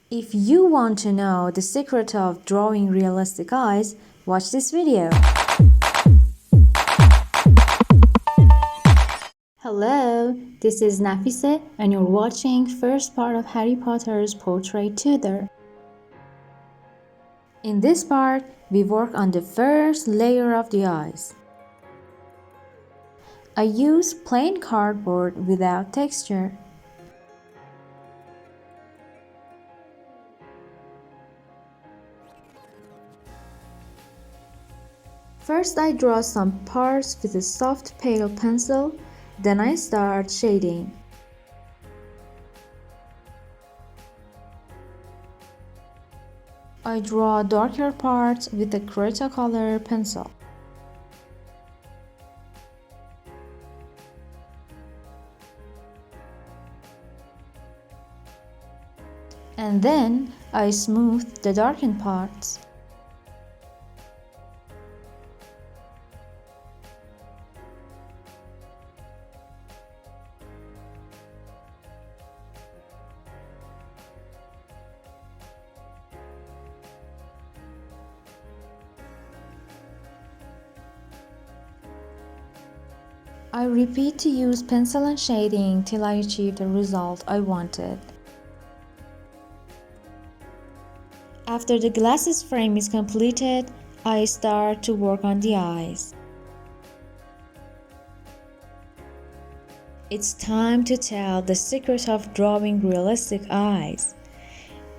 If you want to know the secret of drawing realistic eyes, watch this video. Hello, this is Nafise and you're watching first part of Harry Potter's Portrait Tutor. In this part, we work on the first layer of the eyes. I use plain cardboard without texture. First I draw some parts with a soft pale pencil, then I start shading. I draw darker parts with a Cretacolor pencil. And then I smooth the darkened parts. I repeat to use pencil and shading till I achieve the result I wanted. After the glasses frame is completed, I start to work on the eyes. It's time to tell the secret of drawing realistic eyes.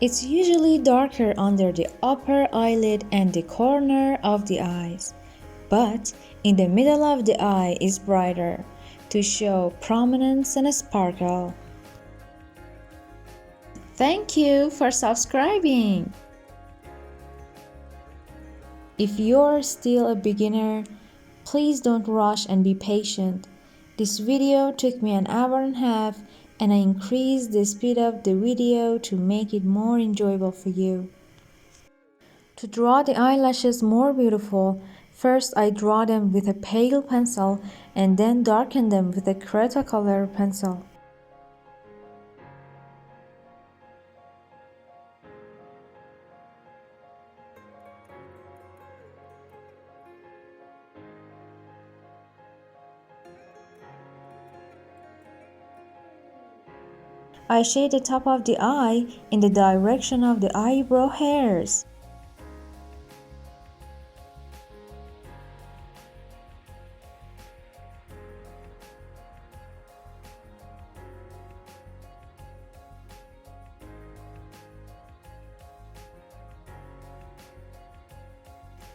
It's usually darker under the upper eyelid and the corner of the eyes, but in the middle of the eye is brighter to show prominence and sparkle. Thank you for subscribing! If you're still a beginner, please don't rush and be patient. This video took me an hour and a half and I increased the speed of the video to make it more enjoyable for you. To draw the eyelashes more beautiful, first I draw them with a pale pencil and then darken them with a Cretacolor pencil. I shade the top of the eye in the direction of the eyebrow hairs.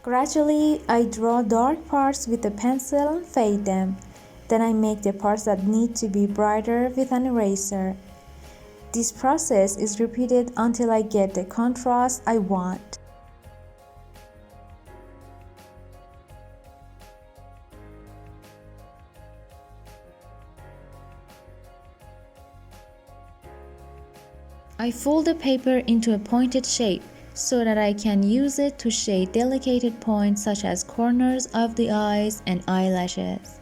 Gradually, I draw dark parts with a pencil and fade them. Then I make the parts that need to be brighter with an eraser. This process is repeated until I get the contrast I want. I fold the paper into a pointed shape so that I can use it to shade delicate points such as corners of the eyes and eyelashes.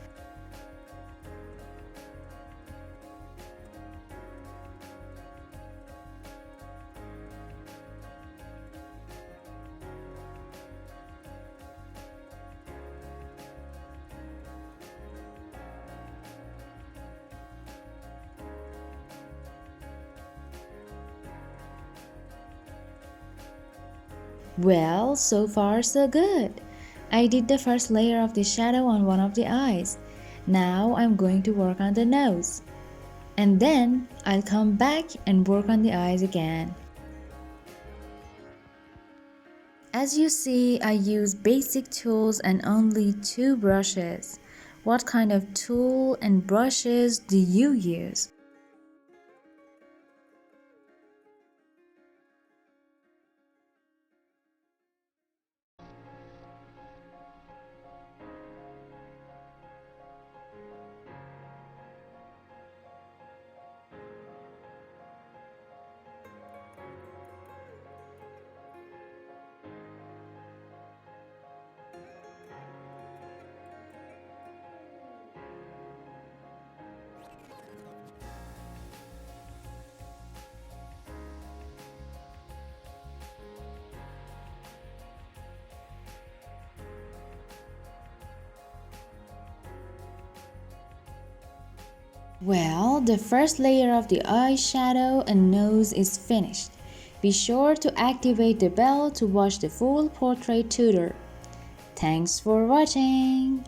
Well, so far so good. I did the first layer of the shadow on one of the eyes. Now I'm going to work on the nose. And then I'll come back and work on the eyes again. As you see, I use basic tools and only 2 brushes. What kind of tool and brushes do you use? Well, the first layer of the eyeshadow and nose is finished. Be sure to activate the bell to watch the full portrait tutor. Thanks for watching!